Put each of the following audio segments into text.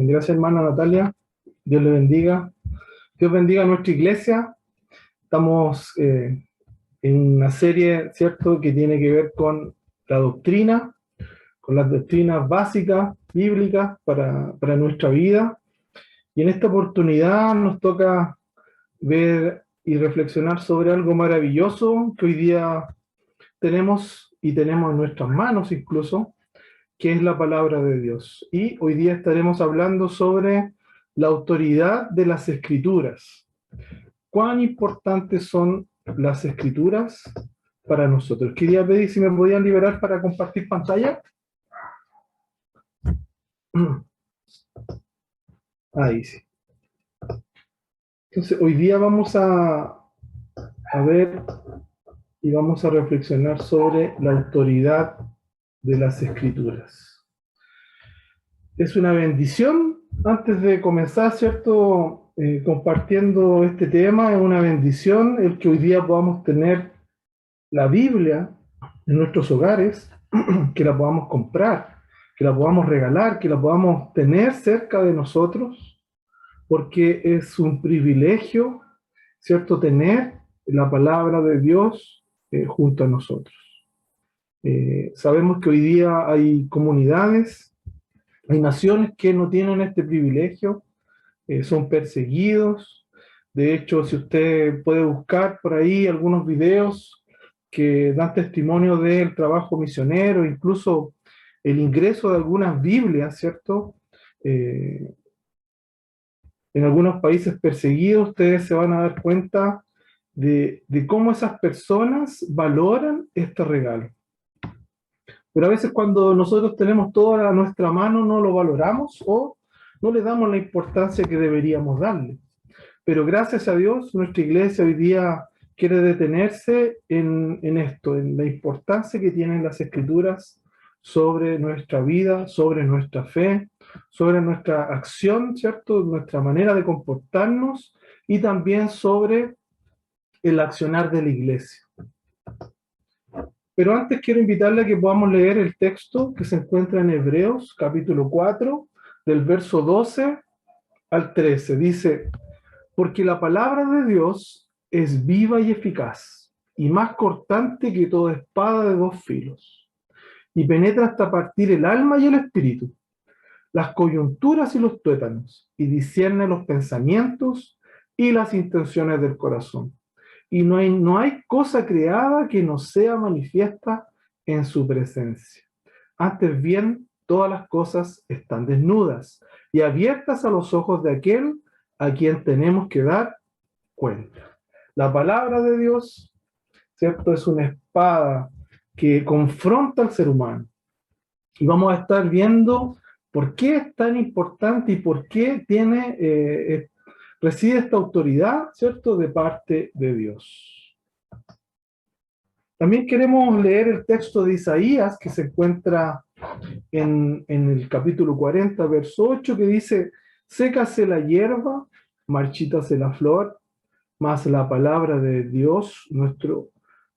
Gracias, hermana Natalia. Dios le bendiga. Dios bendiga a nuestra iglesia. Estamos en una serie, ¿cierto?, que tiene que ver con la doctrina, con las doctrinas básicas, bíblicas para nuestra vida. Y en esta oportunidad nos toca ver y reflexionar sobre algo maravilloso que hoy día tenemos en nuestras manos incluso, que es la palabra de Dios. Y hoy día estaremos hablando sobre la autoridad de las Escrituras. ¿Cuán importantes son las Escrituras para nosotros? Quería pedir si me podían liberar para compartir pantalla. Ahí sí. Entonces, hoy día vamos a ver y vamos a reflexionar sobre la autoridad de las Escrituras. Es una bendición, antes de comenzar, ¿cierto?, compartiendo este tema, es una bendición el que hoy día podamos tener la Biblia en nuestros hogares, que la podamos comprar, que la podamos regalar, que la podamos tener cerca de nosotros, porque es un privilegio, ¿cierto?, tener la palabra de Dios junto a nosotros. Sabemos que hoy día hay comunidades, hay naciones que no tienen este privilegio, son perseguidos. De hecho, si usted puede buscar por ahí algunos videos que dan testimonio del trabajo misionero, incluso el ingreso de algunas Biblias, ¿cierto? En algunos países perseguidos, ustedes se van a dar cuenta de cómo esas personas valoran este regalo. Pero a veces cuando nosotros tenemos todo a nuestra mano no lo valoramos o no le damos la importancia que deberíamos darle. Pero gracias a Dios, nuestra iglesia hoy día quiere detenerse en esto, en la importancia que tienen las Escrituras sobre nuestra vida, sobre nuestra fe, sobre nuestra acción, ¿cierto?, nuestra manera de comportarnos y también sobre el accionar de la iglesia. Pero antes quiero invitarle a que podamos leer el texto que se encuentra en Hebreos, capítulo 4, del verso 12 al 13. Dice: porque la palabra de Dios es viva y eficaz, y más cortante que toda espada de dos filos, y penetra hasta partir el alma y el espíritu, las coyunturas y los tuétanos, y discierne los pensamientos y las intenciones del corazón. Y no hay cosa creada que no sea manifiesta en su presencia. Antes bien, todas las cosas están desnudas y abiertas a los ojos de aquel a quien tenemos que dar cuenta. La palabra de Dios, ¿cierto?, es una espada que confronta al ser humano. Y vamos a estar viendo por qué es tan importante y por qué recibe esta autoridad, ¿cierto?, de parte de Dios. También queremos leer el texto de Isaías, que se encuentra en el capítulo 40, verso 8, que dice: sécase la hierba, marchítase la flor, mas la palabra de Dios nuestro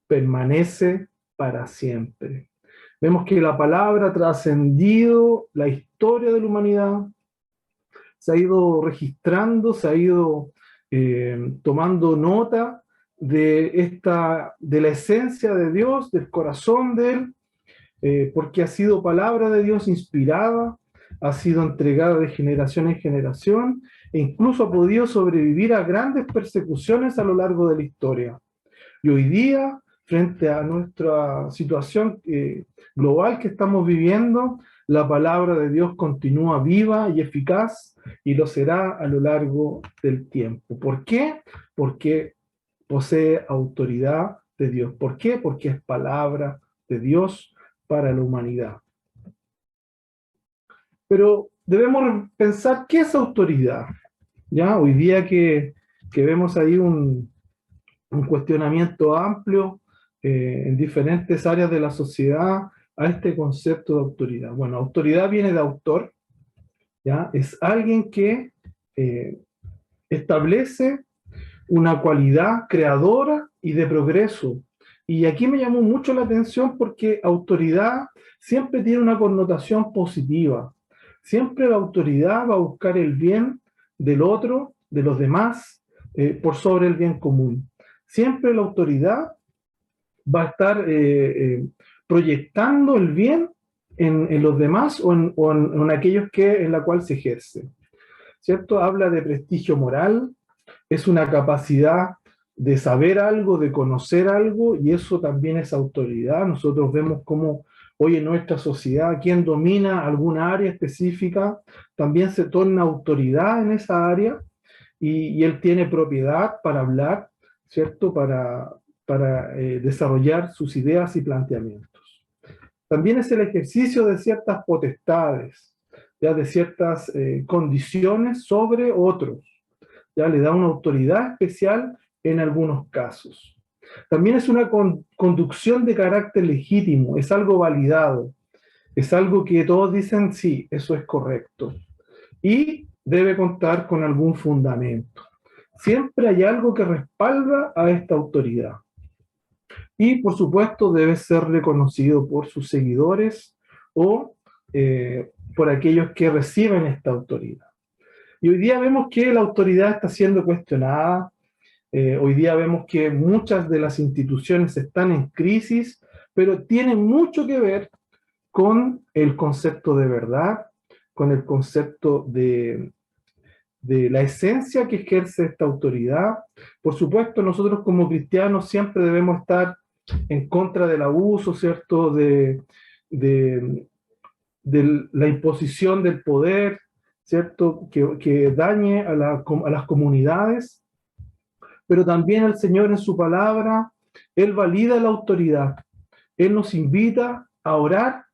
permanece para siempre. Vemos que la palabra ha trascendido la historia de la humanidad, se ha ido registrando, se ha ido tomando nota de la esencia de Dios, del corazón de Él, porque ha sido palabra de Dios inspirada, ha sido entregada de generación en generación, e incluso ha podido sobrevivir a grandes persecuciones a lo largo de la historia. Y hoy día, frente a nuestra situación global que estamos viviendo, la palabra de Dios continúa viva y eficaz, y lo será a lo largo del tiempo. ¿Por qué? Porque posee autoridad de Dios. ¿Por qué? Porque es palabra de Dios para la humanidad. Pero debemos pensar, ¿qué es autoridad? ¿Ya? Hoy día que vemos ahí un cuestionamiento amplio en diferentes áreas de la sociedad a este concepto de autoridad. Bueno, autoridad viene de autor, ¿ya? Es alguien que establece una cualidad creadora y de progreso. Y aquí me llamó mucho la atención porque autoridad siempre tiene una connotación positiva, Siempre la autoridad va a buscar el bien del otro, de los demás, por sobre el bien común. Siempre la autoridad va a estar proyectando el bien en los demás o en aquellos en la cual se ejerce. ¿Cierto? Habla de prestigio moral, es una capacidad de saber algo, de conocer algo, y eso también es autoridad. Nosotros vemos cómo hoy en nuestra sociedad, quien domina alguna área específica, también se torna autoridad en esa área, y él tiene propiedad para hablar, ¿cierto? Para desarrollar sus ideas y planteamientos. También es el ejercicio de ciertas potestades, ya de ciertas condiciones sobre otros, ya le da una autoridad especial en algunos casos. También es una conducción de carácter legítimo, es algo validado, es algo que todos dicen, sí, eso es correcto. Y debe contar con algún fundamento. Siempre hay algo que respalda a esta autoridad. Y, por supuesto, debe ser reconocido por sus seguidores o por aquellos que reciben esta autoridad. Y hoy día vemos que la autoridad está siendo cuestionada. Hoy día vemos que muchas de las instituciones están en crisis, pero tienen mucho que ver con el concepto de verdad, con el concepto de la esencia que ejerce esta autoridad. Por supuesto, nosotros como cristianos siempre debemos estar en contra del abuso, ¿cierto? De la imposición del poder, ¿cierto? Que dañe a las comunidades, pero también el Señor en su palabra, Él valida la autoridad. Él nos invita a orar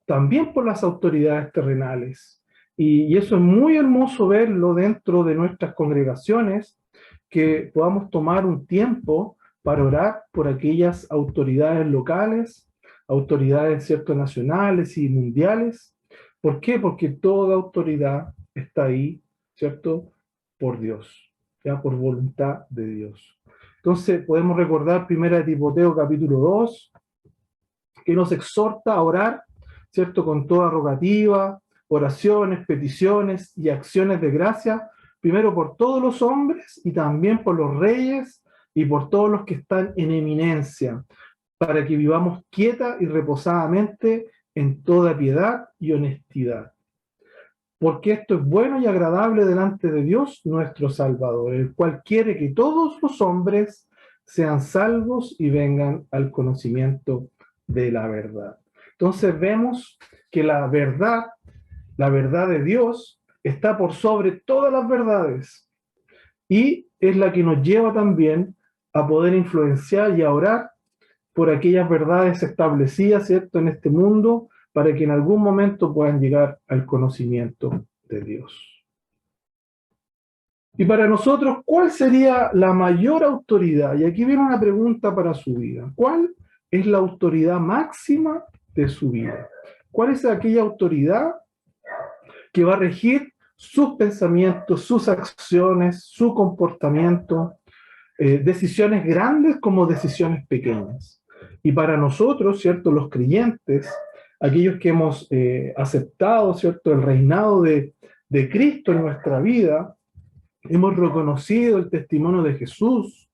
también por las autoridades terrenales. Y eso es muy hermoso verlo dentro de nuestras congregaciones, que podamos tomar un tiempo para orar por aquellas autoridades locales, autoridades, ¿cierto?, nacionales y mundiales. ¿Por qué? Porque toda autoridad está ahí, ¿cierto?, por Dios, ya por voluntad de Dios. Entonces podemos recordar 1 Timoteo capítulo 2, que nos exhorta a orar, ¿cierto?, con toda rogativa, oraciones, peticiones y acciones de gracia, primero por todos los hombres y también por los reyes y por todos los que están en eminencia, para que vivamos quieta y reposadamente en toda piedad y honestidad. Porque esto es bueno y agradable delante de Dios nuestro Salvador, el cual quiere que todos los hombres sean salvos y vengan al conocimiento de la verdad. Entonces vemos que la verdad de Dios, está por sobre todas las verdades y es la que nos lleva también a poder influenciar y a orar por aquellas verdades establecidas, ¿cierto?, en este mundo, para que en algún momento puedan llegar al conocimiento de Dios. Y para nosotros, ¿cuál sería la mayor autoridad? Y aquí viene una pregunta para su vida. ¿Cuál es la autoridad máxima de su vida? ¿Cuál es aquella autoridad que va a regir sus pensamientos, sus acciones, su comportamiento, decisiones grandes como decisiones pequeñas? Y para nosotros, ¿cierto?, los creyentes, aquellos que hemos aceptado, ¿cierto?, el reinado de Cristo en nuestra vida, hemos reconocido el testimonio de Jesús.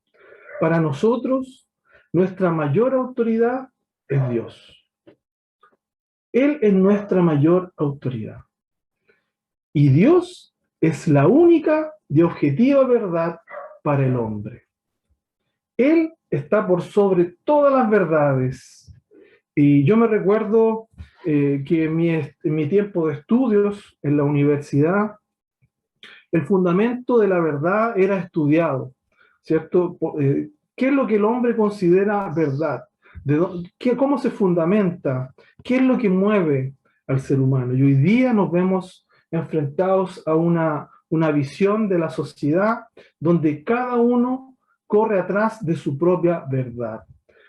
Para nosotros, nuestra mayor autoridad es Dios. Él es nuestra mayor autoridad. Y Dios es la única y objetiva verdad para el hombre. Él está por sobre todas las verdades. Y yo me recuerdo que en mi tiempo de estudios en la universidad, el fundamento de la verdad era estudiado, ¿cierto? ¿Qué es lo que el hombre considera verdad? ¿Cómo se fundamenta? ¿Qué es lo que mueve al ser humano? Y hoy día nos vemos enfrentados a una visión de la sociedad donde cada uno corre atrás de su propia verdad,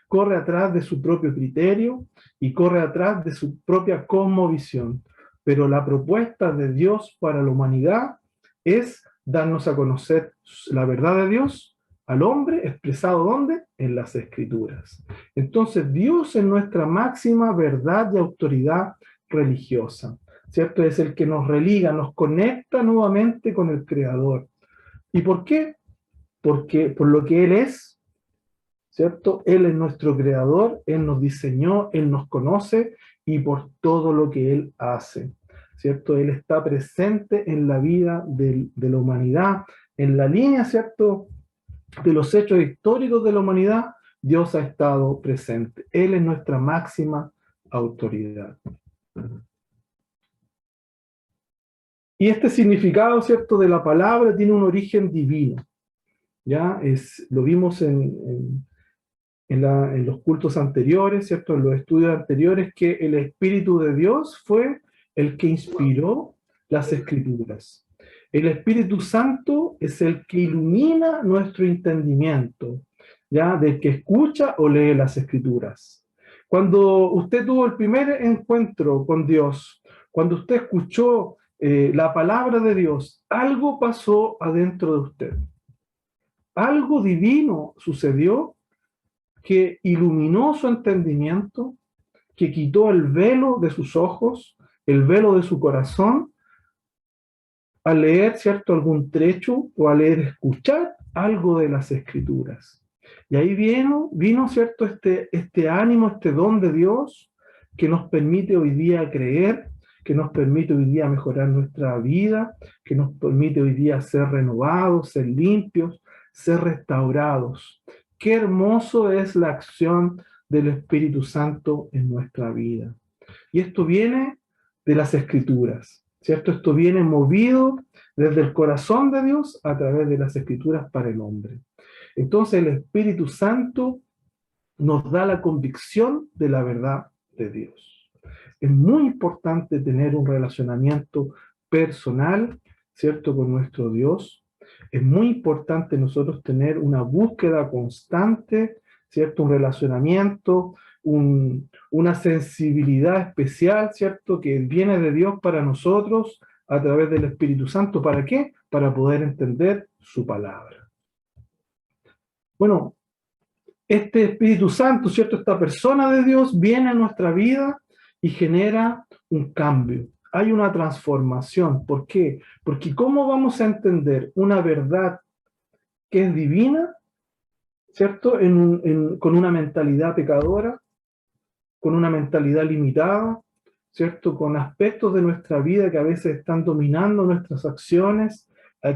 corre atrás de su propio criterio y corre atrás de su propia cosmovisión. Pero la propuesta de Dios para la humanidad es darnos a conocer la verdad de Dios al hombre, expresado ¿dónde? En las Escrituras. Entonces Dios es nuestra máxima verdad y autoridad religiosa. ¿cierto? Es el que nos religa, nos conecta nuevamente con el Creador. ¿Y por qué? Porque por lo que Él es, ¿cierto? Él es nuestro Creador, Él nos diseñó, Él nos conoce y por todo lo que Él hace, ¿cierto? Él está presente en la vida de la humanidad, en la línea, ¿cierto? De los hechos históricos de la humanidad, Dios ha estado presente. Él es nuestra máxima autoridad. Y este significado, ¿cierto?, de la palabra tiene un origen divino. ¿Ya? Lo vimos en los cultos anteriores, ¿cierto?, en los estudios anteriores, que el Espíritu de Dios fue el que inspiró las Escrituras. El Espíritu Santo es el que ilumina nuestro entendimiento, ¿ya?, del que escucha o lee las Escrituras. Cuando usted tuvo el primer encuentro con Dios, cuando usted escuchó la palabra de Dios, algo pasó adentro de usted. Algo divino sucedió que iluminó su entendimiento, que quitó el velo de sus ojos, el velo de su corazón, al leer, ¿cierto?, algún trecho o al leer, escuchar algo de las Escrituras. Y ahí vino, ¿cierto?, este ánimo, este don de Dios que nos permite hoy día creer, que nos permite hoy día mejorar nuestra vida, que nos permite hoy día ser renovados, ser limpios, ser restaurados. Qué hermoso es la acción del Espíritu Santo en nuestra vida. Y esto viene de las Escrituras, ¿cierto? Esto viene movido desde el corazón de Dios a través de las Escrituras para el hombre. Entonces el Espíritu Santo nos da la convicción de la verdad de Dios. Es muy importante tener un relacionamiento personal, ¿cierto?, con nuestro Dios. Es muy importante nosotros tener una búsqueda constante, ¿cierto?, un relacionamiento, una sensibilidad especial, ¿cierto?, que viene de Dios para nosotros a través del Espíritu Santo. ¿Para qué? Para poder entender su palabra. Bueno, este Espíritu Santo, ¿cierto?, esta persona de Dios viene a nuestra vida y genera un cambio. Hay una transformación. ¿Por qué? Porque ¿cómo vamos a entender una verdad que es divina, ¿cierto?, con una mentalidad pecadora, con una mentalidad limitada, ¿cierto?, con aspectos de nuestra vida que a veces están dominando nuestras acciones?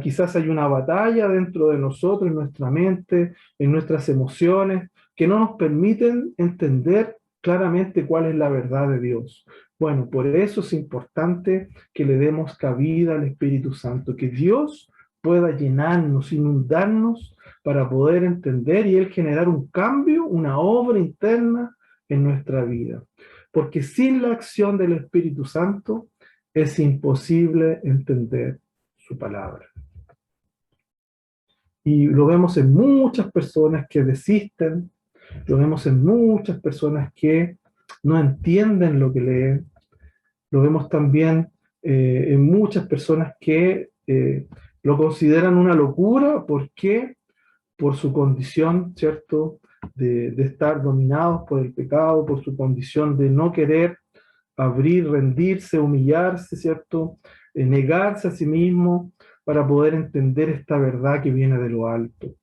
Quizás hay una batalla dentro de nosotros, en nuestra mente, en nuestras emociones, que no nos permiten entender claramente cuál es la verdad de Dios. Bueno, por eso es importante que le demos cabida al Espíritu Santo, que Dios pueda llenarnos, inundarnos para poder entender y Él generar un cambio, una obra interna en nuestra vida. Porque sin la acción del Espíritu Santo es imposible entender su palabra. Y lo vemos en muchas personas que desisten, lo vemos en muchas personas que no entienden lo que leen, lo vemos también en muchas personas que lo consideran una locura. ¿Por qué? Por su condición, ¿cierto?, de estar dominados por el pecado, por su condición de no querer abrir, rendirse, humillarse, ¿cierto?, negarse a sí mismo para poder entender esta verdad que viene de lo alto.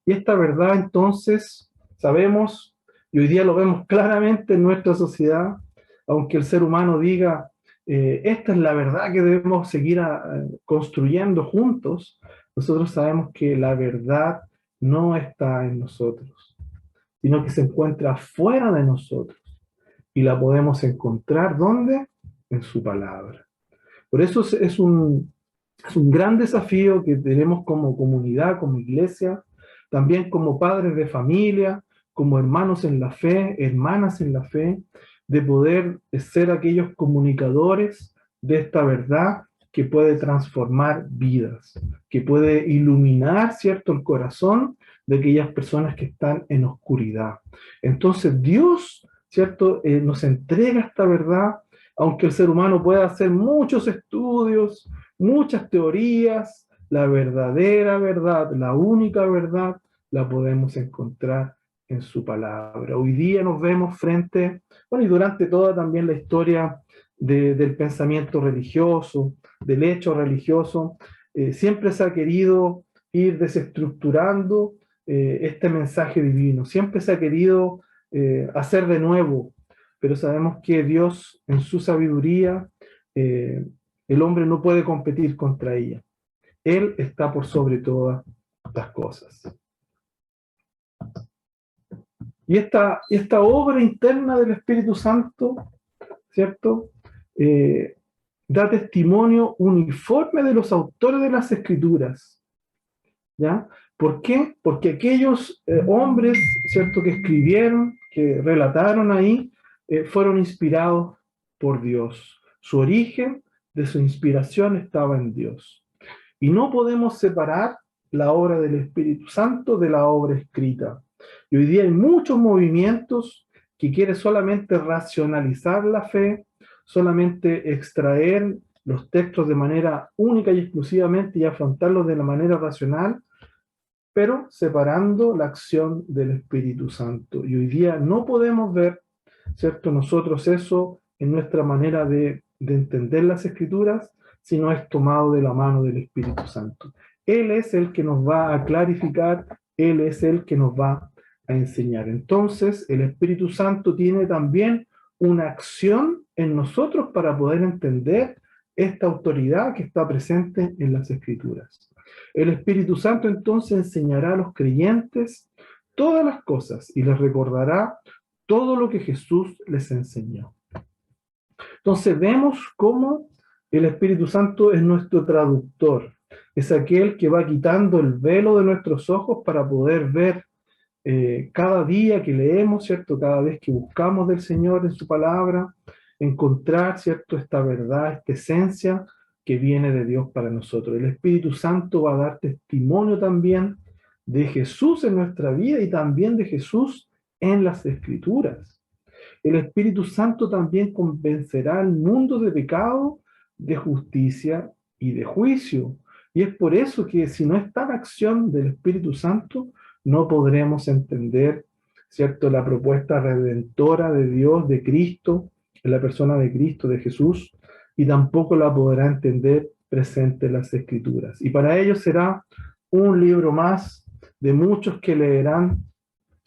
Y esta verdad, entonces, sabemos, y hoy día lo vemos claramente en nuestra sociedad, aunque el ser humano diga, esta es la verdad que debemos seguir construyendo juntos, nosotros sabemos que la verdad no está en nosotros, sino que se encuentra fuera de nosotros. Y la podemos encontrar, ¿dónde? En su palabra. Por eso es un gran desafío que tenemos como comunidad, como iglesia, también como padres de familia, como hermanos en la fe, hermanas en la fe, de poder ser aquellos comunicadores de esta verdad que puede transformar vidas, que puede iluminar, ¿cierto?, el corazón de aquellas personas que están en oscuridad. Entonces Dios, ¿cierto?, nos entrega esta verdad, aunque el ser humano pueda hacer muchos estudios, muchas teorías, la verdadera verdad, la única verdad, la podemos encontrar en su palabra. Hoy día nos vemos frente, bueno, y durante toda también la historia del pensamiento religioso, del hecho religioso. Siempre se ha querido ir desestructurando este mensaje divino, siempre se ha querido hacer de nuevo, pero sabemos que Dios en su sabiduría, eh, el hombre no puede competir contra ella. Él está por sobre todas las cosas. Y esta obra interna del Espíritu Santo, ¿cierto? Da testimonio uniforme de los autores de las Escrituras. ¿Ya? ¿Por qué? Porque aquellos hombres, ¿cierto?, que escribieron, que relataron ahí, fueron inspirados por Dios. Su origen de su inspiración estaba en Dios. Y no podemos separar la obra del Espíritu Santo de la obra escrita. Y hoy día hay muchos movimientos que quieren solamente racionalizar la fe, solamente extraer los textos de manera única y exclusivamente y afrontarlos de la manera racional, pero separando la acción del Espíritu Santo. Y hoy día no podemos ver, ¿cierto?, nosotros eso en nuestra manera de entender las Escrituras, sino es tomado de la mano del Espíritu Santo. Él es el que nos va a clarificar, Él es el que nos va a enseñar. Entonces, el Espíritu Santo tiene también una acción en nosotros para poder entender esta autoridad que está presente en las Escrituras. El Espíritu Santo entonces enseñará a los creyentes todas las cosas y les recordará todo lo que Jesús les enseñó. Entonces vemos cómo el Espíritu Santo es nuestro traductor, es aquel que va quitando el velo de nuestros ojos para poder ver cada día que leemos, ¿cierto? Cada vez que buscamos del Señor en su palabra, encontrar, ¿cierto?, esta verdad, esta esencia que viene de Dios para nosotros. El Espíritu Santo va a dar testimonio también de Jesús en nuestra vida y también de Jesús en las Escrituras. El Espíritu Santo también convencerá al mundo de pecado, de justicia y de juicio. Y es por eso que si no está la acción del Espíritu Santo, no podremos entender, ¿cierto?, la propuesta redentora de Dios, de Cristo, en la persona de Cristo, de Jesús, y tampoco la podrá entender presente en las Escrituras. Y para ellos será un libro más de muchos que leerán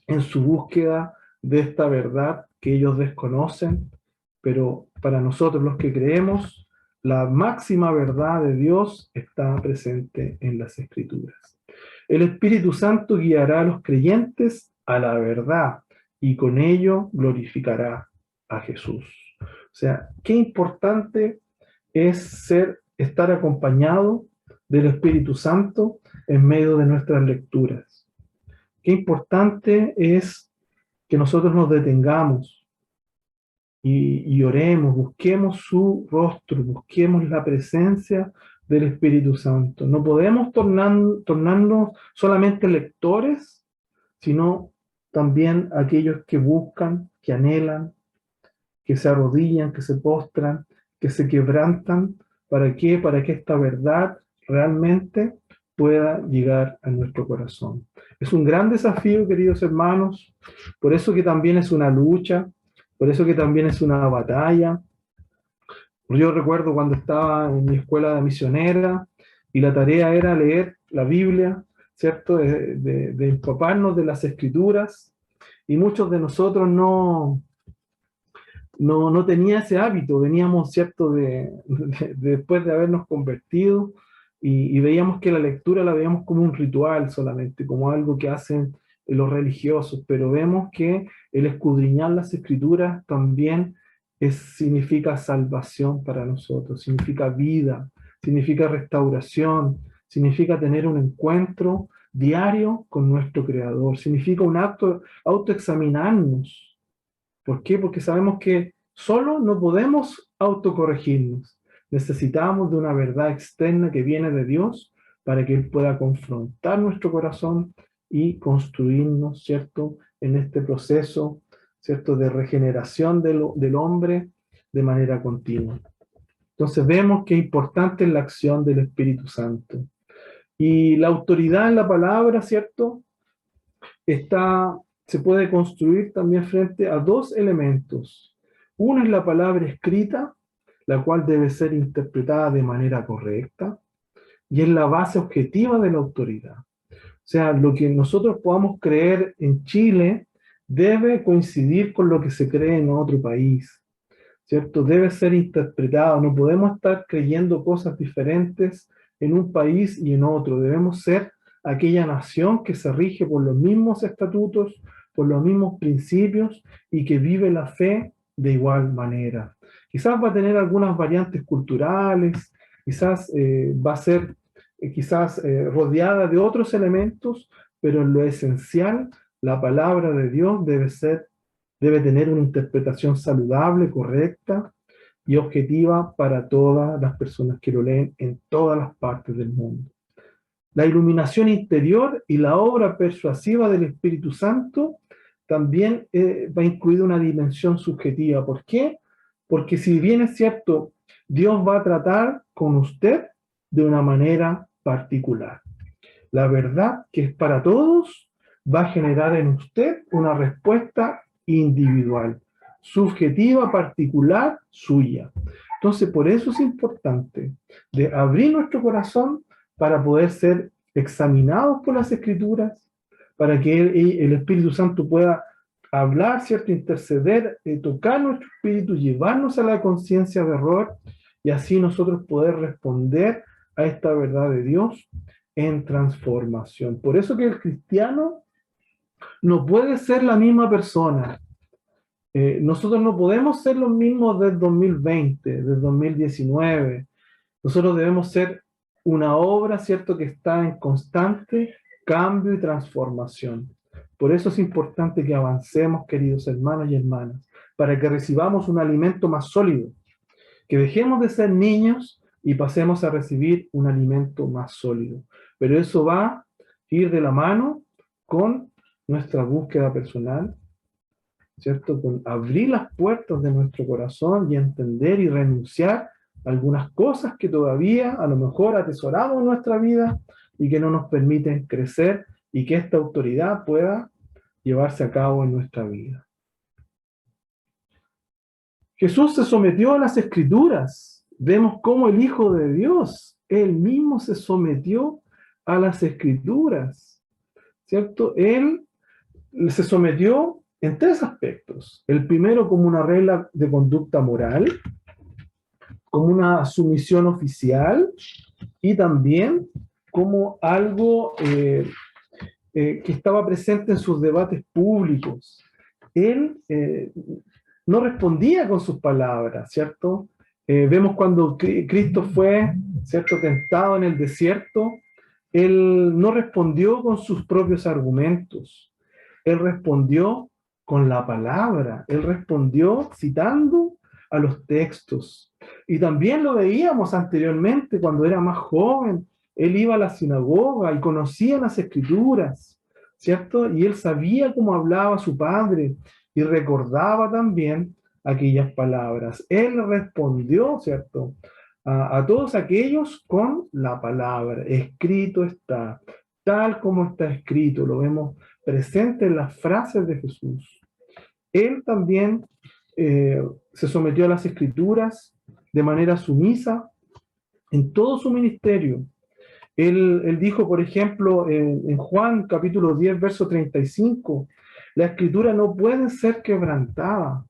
en su búsqueda de esta verdad que ellos desconocen, pero para nosotros los que creemos, la máxima verdad de Dios está presente en las Escrituras. El Espíritu Santo guiará a los creyentes a la verdad y con ello glorificará a Jesús. O sea, qué importante es estar acompañado del Espíritu Santo en medio de nuestras lecturas. Qué importante es que nosotros nos detengamos y oremos, busquemos su rostro, busquemos la presencia del Espíritu Santo. No podemos tornarnos solamente lectores, sino también aquellos que buscan, que anhelan, que se arrodillan, que se postran, que se quebrantan. ¿Para qué? Para que esta verdad realmente pueda llegar a nuestro corazón. Es un gran desafío, queridos hermanos, por eso que también es una lucha, por eso que también es una batalla. Yo recuerdo cuando estaba en mi escuela de misionera y la tarea era leer la Biblia, ¿cierto? De empaparnos de las Escrituras, y muchos de nosotros no tenía ese hábito, veníamos, ¿cierto?, después de habernos convertido y veíamos que la lectura la veíamos como un ritual solamente, como algo que hacen los religiosos, pero vemos que el escudriñar las Escrituras también significa salvación para nosotros, significa vida, significa restauración, significa tener un encuentro diario con nuestro Creador, significa un acto, autoexaminarnos. ¿Por qué? Porque sabemos que solo no podemos autocorregirnos. Necesitamos de una verdad externa que viene de Dios para que Él pueda confrontar nuestro corazón y construirnos, ¿cierto?, en este proceso, ¿cierto?, de regeneración del hombre de manera continua. Entonces vemos que es importante la acción del Espíritu Santo. Y la autoridad en la palabra, ¿cierto?, se puede construir también frente a dos elementos. Uno es la palabra escrita la cual debe ser interpretada de manera correcta y es la base objetiva de la autoridad. O sea, lo que nosotros podamos creer en Chile debe coincidir con lo que se cree en otro país, ¿cierto? Debe ser interpretado, no podemos estar creyendo cosas diferentes en un país y en otro, debemos ser aquella nación que se rige por los mismos estatutos, por los mismos principios y que vive la fe de igual manera. Quizás va a tener algunas variantes culturales, quizás va a ser rodeada de otros elementos, pero en lo esencial, la palabra de Dios debe tener una interpretación saludable, correcta y objetiva para todas las personas que lo leen en todas las partes del mundo. La iluminación interior y la obra persuasiva del Espíritu Santo también va incluida una dimensión subjetiva. ¿Por qué? Porque si bien es cierto, Dios va a tratar con usted de una manera particular. La verdad que es para todos va a generar en usted una respuesta individual, subjetiva, particular, suya. Entonces, por eso es importante de abrir nuestro corazón para poder ser examinados por las Escrituras, para que el Espíritu Santo pueda hablar, ¿cierto? Interceder, tocar nuestro espíritu, llevarnos a la conciencia de error y así nosotros poder responder a esta verdad de Dios en transformación. Por eso que el cristiano no puede ser la misma persona. Nosotros no podemos ser los mismos del 2020, del 2019. Nosotros debemos ser una obra, ¿cierto?, que está en constante cambio y transformación. Por eso es importante que avancemos, queridos hermanos y hermanas, para que recibamos un alimento más sólido, que dejemos de ser niños y pasemos a recibir un alimento más sólido. Pero eso va a ir de la mano con nuestra búsqueda personal, ¿cierto? Con abrir las puertas de nuestro corazón y entender y renunciar a algunas cosas que todavía a lo mejor atesoramos en nuestra vida y que no nos permiten crecer y que esta autoridad pueda llevarse a cabo en nuestra vida. Jesús se sometió a las Escrituras. Vemos cómo el Hijo de Dios, él mismo se sometió a las Escrituras, ¿cierto? Él se sometió en tres aspectos. El primero como una regla de conducta moral, como una sumisión oficial y también como algo que estaba presente en sus debates públicos. Él no respondía con sus palabras, ¿cierto? Vemos cuando Cristo fue, ¿cierto?, tentado en el desierto, él no respondió con sus propios argumentos, él respondió con la palabra, él respondió citando a los textos. Y también lo veíamos anteriormente cuando era más joven, él iba a la sinagoga y conocía las Escrituras, ¿cierto? Y él sabía cómo hablaba su padre y recordaba también aquellas palabras. Él respondió, ¿cierto?, a todos aquellos con la palabra. Escrito está, tal como está escrito. Lo vemos presente en las frases de Jesús. Él también se sometió a las Escrituras de manera sumisa en todo su ministerio. Él dijo, por ejemplo, en Juan capítulo 10, verso 35, la Escritura no puede ser quebrantada.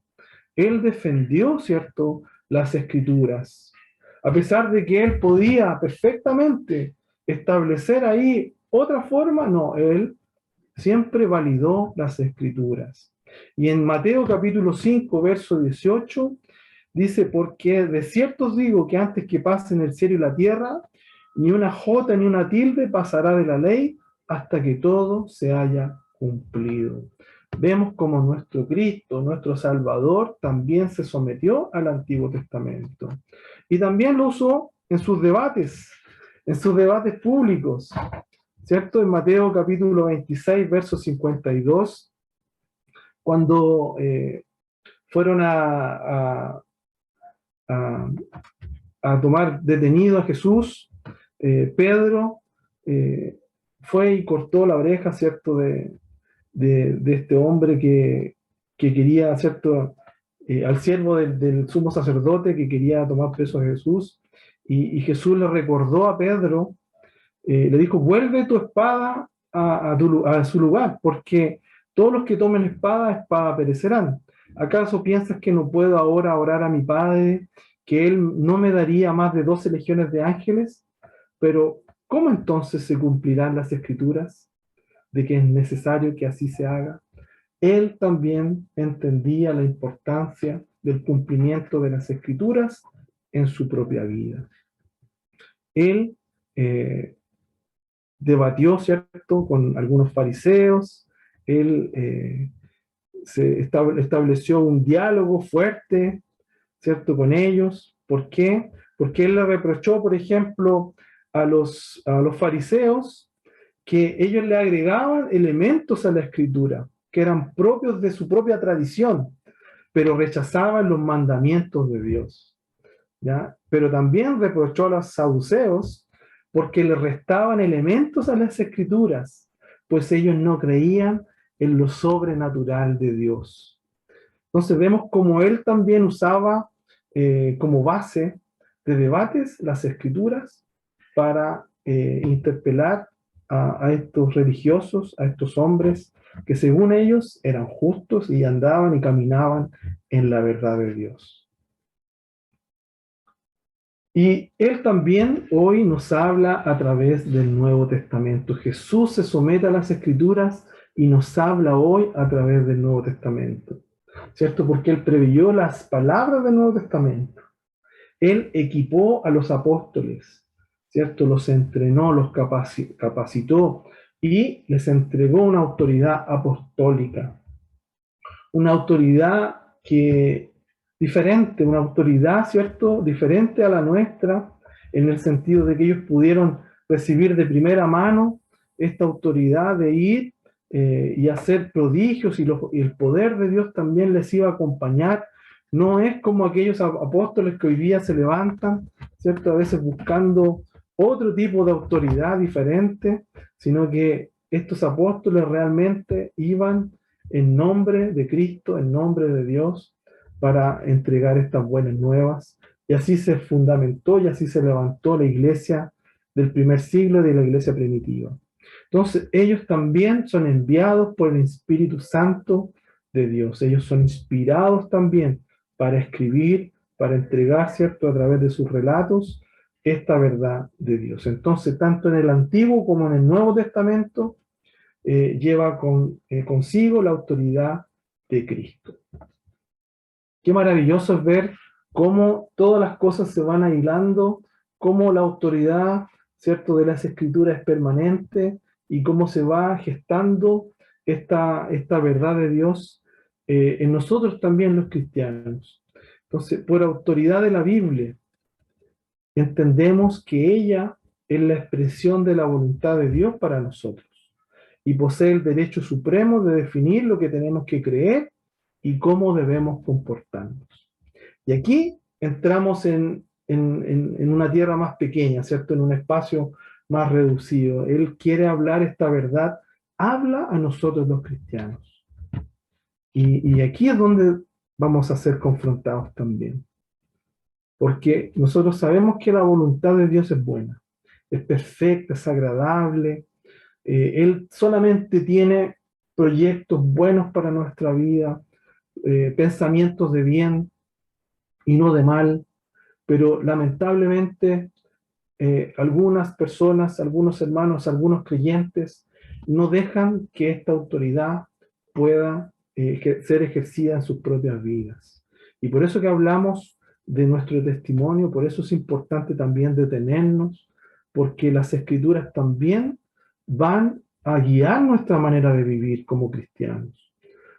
Él defendió, ¿cierto?, las Escrituras. A pesar de que él podía perfectamente establecer ahí otra forma, no, él siempre validó las Escrituras. Y en Mateo capítulo 5, verso 18, dice, porque de cierto os digo que antes que pasen el cielo y la tierra, ni una jota ni una tilde pasará de la ley hasta que todo se haya cumplido. Vemos como nuestro Cristo, nuestro Salvador, también se sometió al Antiguo Testamento. Y también lo usó en sus debates públicos, ¿cierto? En Mateo capítulo 26, verso 52, cuando fueron a tomar detenido a Jesús, Pedro fue y cortó la oreja, ¿cierto?, de este hombre que quería, ¿cierto?, al siervo del sumo sacerdote que quería tomar preso a Jesús, y Jesús le recordó a Pedro, le dijo, vuelve tu espada a su lugar, porque todos los que tomen espada perecerán. ¿Acaso piensas que no puedo ahora orar a mi Padre, que Él no me daría más de 12 legiones de ángeles? Pero, ¿cómo entonces se cumplirán las escrituras de que es necesario que así se haga? Él también entendía la importancia del cumplimiento de las escrituras en su propia vida. Él debatió, ¿cierto?, con algunos fariseos. Él estableció un diálogo fuerte, ¿cierto?, con ellos. ¿Por qué? Porque él le reprochó, por ejemplo, a los fariseos que ellos le agregaban elementos a la escritura que eran propios de su propia tradición, pero rechazaban los mandamientos de Dios, ¿ya? Pero también reprochó a los saduceos porque le restaban elementos a las escrituras, pues ellos no creían en lo sobrenatural de Dios. Entonces vemos cómo él también usaba como base de debates las escrituras para interpelar a estos religiosos, a estos hombres que según ellos eran justos y andaban y caminaban en la verdad de Dios. Y él también hoy nos habla a través del Nuevo Testamento. Jesús se somete a las Escrituras y nos habla hoy a través del Nuevo Testamento, ¿cierto? Porque él preveyó las palabras del Nuevo Testamento. Él equipó a los apóstoles, ¿cierto? Los entrenó, los capacitó y les entregó una autoridad apostólica, una autoridad que diferente, una autoridad, ¿cierto?, diferente a la nuestra, en el sentido de que ellos pudieron recibir de primera mano esta autoridad de ir y hacer prodigios, y el poder de Dios también les iba a acompañar. No es como aquellos apóstoles que hoy día se levantan, ¿cierto?, a veces buscando otro tipo de autoridad diferente, sino que estos apóstoles realmente iban en nombre de Cristo, en nombre de Dios, para entregar estas buenas nuevas. Y así se fundamentó y así se levantó la iglesia del primer siglo, de la iglesia primitiva. Entonces, ellos también son enviados por el Espíritu Santo de Dios. Ellos son inspirados también para escribir, para entregar, ¿cierto?, a través de sus relatos, esta verdad de Dios. Entonces, tanto en el Antiguo como en el Nuevo Testamento, lleva consigo la autoridad de Cristo. Qué maravilloso es ver cómo todas las cosas se van aislando, cómo la autoridad, ¿cierto?, de las Escrituras es permanente y cómo se va gestando esta verdad de Dios en nosotros también los cristianos. Entonces, por autoridad de la Biblia, entendemos que ella es la expresión de la voluntad de Dios para nosotros y posee el derecho supremo de definir lo que tenemos que creer y cómo debemos comportarnos. Y aquí entramos en una tierra más pequeña, ¿cierto? En un espacio más reducido. Él quiere hablar esta verdad, habla a nosotros los cristianos. Y aquí es donde vamos a ser confrontados también. Porque nosotros sabemos que la voluntad de Dios es buena, es perfecta, es agradable. Él solamente tiene proyectos buenos para nuestra vida, pensamientos de bien y no de mal, pero lamentablemente algunas personas, algunos hermanos, algunos creyentes no dejan que esta autoridad pueda ser ejercida en sus propias vidas. Y por eso que hablamos de nuestro testimonio, por eso es importante también detenernos, porque las escrituras también van a guiar nuestra manera de vivir como cristianos.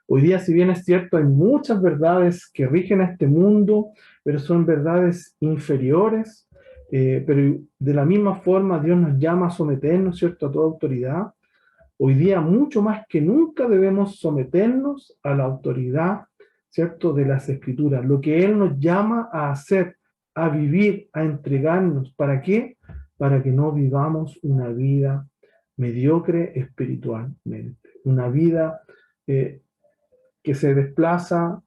Hoy día, si bien es cierto, hay muchas verdades que rigen a este mundo, pero son verdades inferiores, pero de la misma forma Dios nos llama a someternos, ¿cierto?, a toda autoridad. Hoy día, mucho más que nunca, debemos someternos a la autoridad, ¿cierto?, de las Escrituras, lo que Él nos llama a hacer, a vivir, a entregarnos. ¿Para qué? Para que no vivamos una vida mediocre espiritualmente, una vida que se desplaza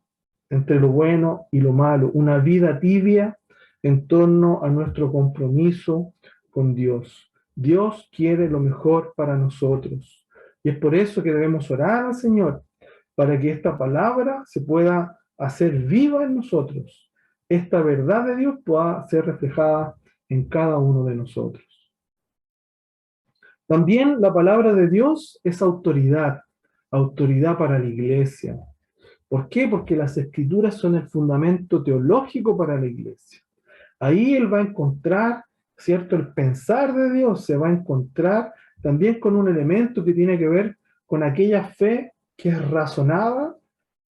entre lo bueno y lo malo, una vida tibia en torno a nuestro compromiso con Dios. Dios quiere lo mejor para nosotros. Y es por eso que debemos orar al Señor, para que esta palabra se pueda hacer viva en nosotros. Esta verdad de Dios pueda ser reflejada en cada uno de nosotros. También la palabra de Dios es autoridad, autoridad para la iglesia. ¿Por qué? Porque las escrituras son el fundamento teológico para la iglesia. Ahí él va a encontrar, ¿cierto? El pensar de Dios se va a encontrar también con un elemento que tiene que ver con aquella fe que es razonada,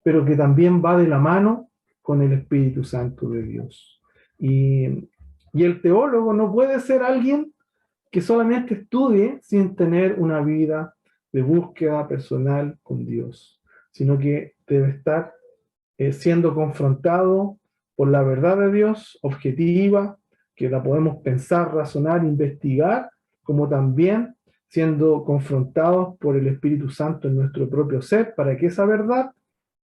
pero que también va de la mano con el Espíritu Santo de Dios. Y el teólogo no puede ser alguien que solamente estudie sin tener una vida de búsqueda personal con Dios, sino que debe estar siendo confrontado por la verdad de Dios, objetiva, que la podemos pensar, razonar, investigar, como también siendo confrontados por el Espíritu Santo en nuestro propio ser, para que esa verdad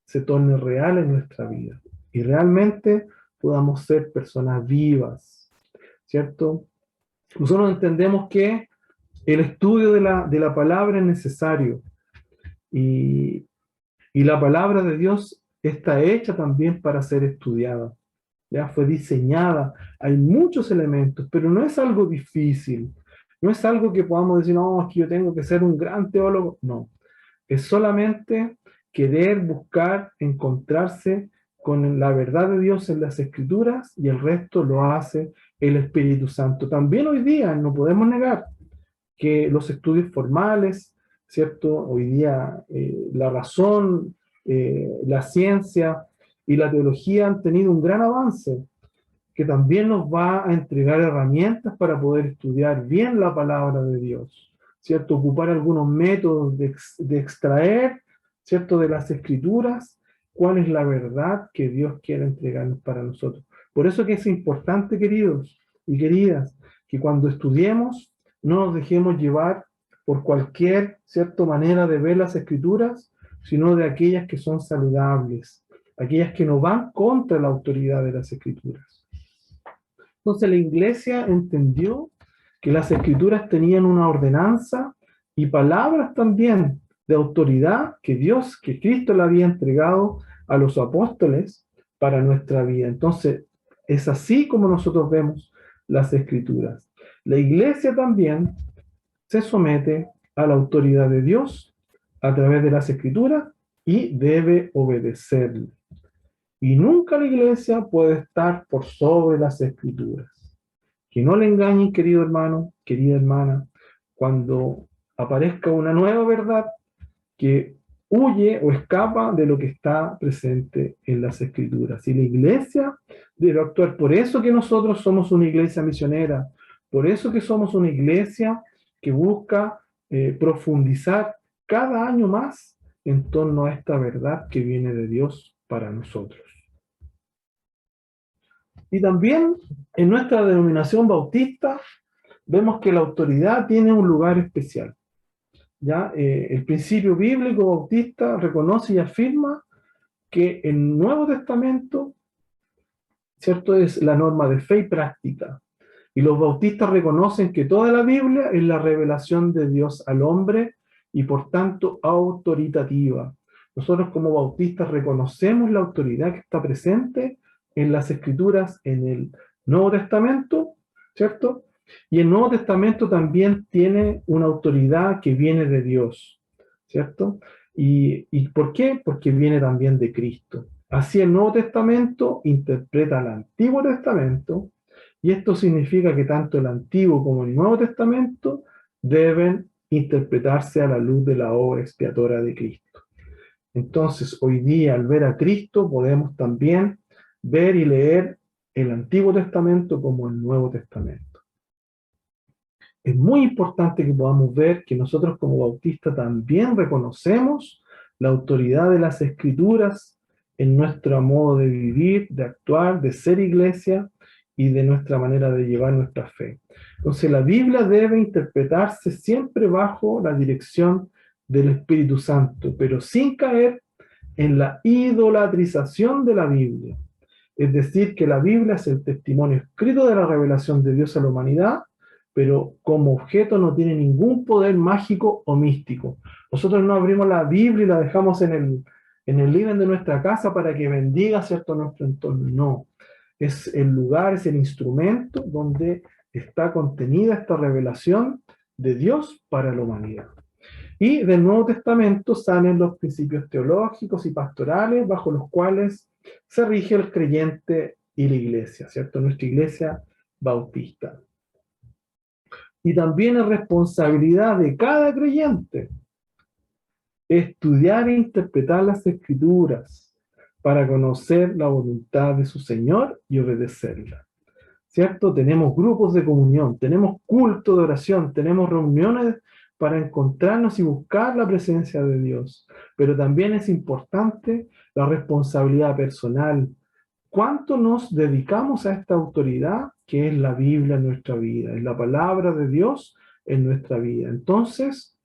se torne real en nuestra vida y realmente podamos ser personas vivas, ¿cierto? Nosotros entendemos que el estudio de la palabra es necesario y, y la palabra de Dios está hecha también para ser estudiada. Ya fue diseñada, hay muchos elementos, pero no es algo difícil, no es algo que podamos decir, no, es que yo tengo que ser un gran teólogo, no, es solamente querer buscar encontrarse con la verdad de Dios en las Escrituras y el resto lo hace el Espíritu Santo. También hoy día no podemos negar que los estudios formales, ¿cierto? Hoy día la razón, la ciencia y la teología han tenido un gran avance que también nos va a entregar herramientas para poder estudiar bien la palabra de Dios, ¿cierto? Ocupar algunos métodos de extraer, ¿cierto? De las escrituras, cuál es la verdad que Dios quiere entregarnos para nosotros. Por eso que es importante, queridos y queridas, que cuando estudiemos no nos dejemos llevar por cualquier, ¿cierto? Manera de ver las escrituras, sino de aquellas que son saludables, aquellas que no van contra la autoridad de las escrituras. Entonces la iglesia entendió que las escrituras tenían una ordenanza y palabras también de autoridad que Dios, que Cristo le había entregado a los apóstoles para nuestra vida. Entonces es así como nosotros vemos las escrituras. La iglesia también se somete a la autoridad de Dios a través de las escrituras y debe obedecerle. Y nunca la iglesia puede estar por sobre las escrituras. Que no le engañen, querido hermano, querida hermana, cuando aparezca una nueva verdad que huye o escapa de lo que está presente en las escrituras. Y la iglesia debe actuar. Por eso que nosotros somos una iglesia misionera, por eso que somos una iglesia que busca profundizar cada año más en torno a esta verdad que viene de Dios para nosotros. Y también en nuestra denominación bautista vemos que la autoridad tiene un lugar especial. ¿Ya? El principio bíblico bautista reconoce y afirma que el Nuevo Testamento, ¿cierto?, es la norma de fe y práctica. Y los bautistas reconocen que toda la Biblia es la revelación de Dios al hombre y por tanto autoritativa. Nosotros como bautistas reconocemos la autoridad que está presente en las Escrituras en el Nuevo Testamento, ¿cierto? Y el Nuevo Testamento también tiene una autoridad que viene de Dios, ¿cierto? ¿Y por qué? Porque viene también de Cristo. Así el Nuevo Testamento interpreta el Antiguo Testamento, y esto significa que tanto el Antiguo como el Nuevo Testamento deben interpretarse a la luz de la obra expiatoria de Cristo. Entonces, hoy día, al ver a Cristo, podemos también ver y leer el Antiguo Testamento como el Nuevo Testamento. Es muy importante que podamos ver que nosotros como bautistas también reconocemos la autoridad de las Escrituras en nuestro modo de vivir, de actuar, de ser iglesia y de nuestra manera de llevar nuestra fe. Entonces la Biblia debe interpretarse siempre bajo la dirección del Espíritu Santo, pero sin caer en la idolatrización de la Biblia. Es decir, que la Biblia es el testimonio escrito de la revelación de Dios a la humanidad, pero como objeto no tiene ningún poder mágico o místico. Nosotros no abrimos la Biblia y la dejamos en el living de nuestra casa para que bendiga, ¿cierto?, nuestro entorno. No, es el lugar, es el instrumento donde está contenida esta revelación de Dios para la humanidad. Y del Nuevo Testamento salen los principios teológicos y pastorales bajo los cuales se rige el creyente y la iglesia, ¿cierto? Nuestra iglesia bautista. Y también es responsabilidad de cada creyente estudiar e interpretar las Escrituras para conocer la voluntad de su Señor y obedecerla. ¿Cierto? Tenemos grupos de comunión, tenemos culto de oración, tenemos reuniones para encontrarnos y buscar la presencia de Dios. Pero también es importante la responsabilidad personal. ¿Cuánto nos dedicamos a esta autoridad que es la Biblia en nuestra vida, es la palabra de Dios en nuestra vida? Entonces,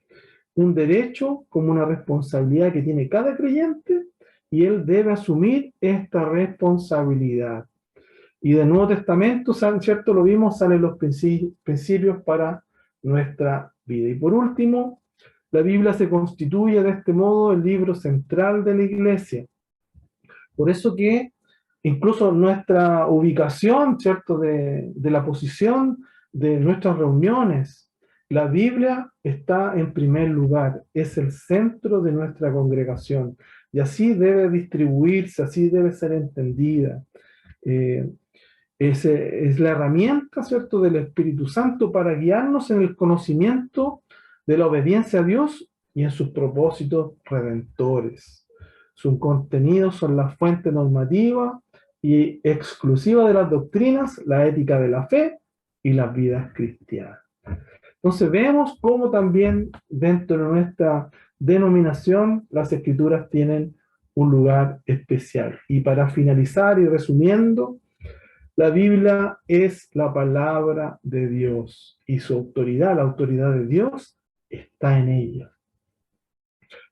un derecho como una responsabilidad que tiene cada creyente y él debe asumir esta responsabilidad. Y del Nuevo Testamento, ¿cierto? Lo vimos, salen los principios para nuestra vida. Y por último, la Biblia se constituye de este modo el libro central de la iglesia. Por eso que incluso nuestra ubicación, ¿cierto? De la posición de nuestras reuniones, la Biblia está en primer lugar, es el centro de nuestra congregación. Y así debe distribuirse, así debe ser entendida. Es la herramienta, ¿cierto?, del Espíritu Santo para guiarnos en el conocimiento de la obediencia a Dios y en sus propósitos redentores. Sus contenidos son la fuente normativa y exclusiva de las doctrinas, la ética de la fe y las vidas cristianas. Entonces vemos cómo también dentro de nuestra denominación las Escrituras tienen un lugar especial. Y para finalizar y resumiendo, la Biblia es la palabra de Dios y su autoridad, la autoridad de Dios, está en ella.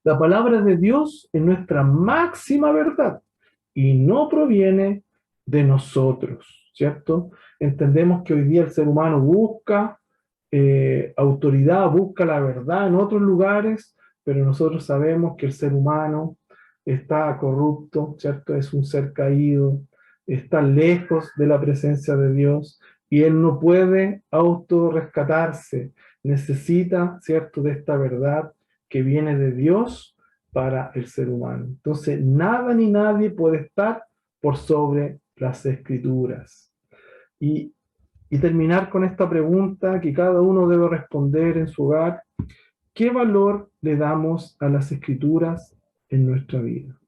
La palabra de Dios es nuestra máxima verdad y no proviene de nosotros, ¿cierto? Entendemos que hoy día el ser humano busca autoridad, busca la verdad en otros lugares, pero nosotros sabemos que el ser humano está corrupto, ¿cierto? Es un ser caído, está lejos de la presencia de Dios y él no puede autorrescatarse, necesita, ¿cierto?, de esta verdad que viene de Dios para el ser humano. Entonces, nada ni nadie puede estar por sobre las Escrituras. Y terminar con esta pregunta que cada uno debe responder en su hogar: ¿qué valor le damos a las Escrituras en nuestra vida?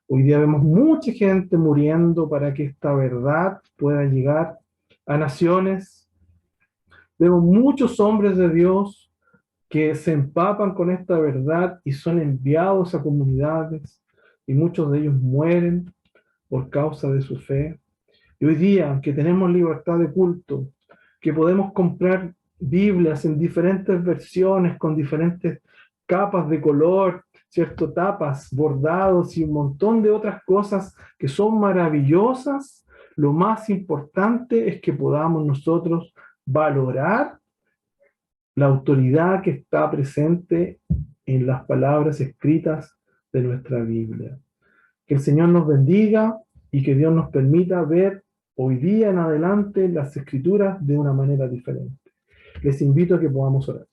Hoy día vemos mucha gente muriendo para que esta verdad pueda llegar a naciones. Vemos muchos hombres de Dios que se empapan con esta verdad y son enviados a comunidades, y muchos de ellos mueren por causa de su fe. Y hoy día, que tenemos libertad de culto, que podemos comprar Biblias en diferentes versiones, con diferentes capas de color, ¿cierto?, tapas, bordados y un montón de otras cosas que son maravillosas, lo más importante es que podamos nosotros valorar la autoridad que está presente en las palabras escritas de nuestra Biblia. Que el Señor nos bendiga y que Dios nos permita ver hoy día en adelante las Escrituras de una manera diferente. Les invito a que podamos orar.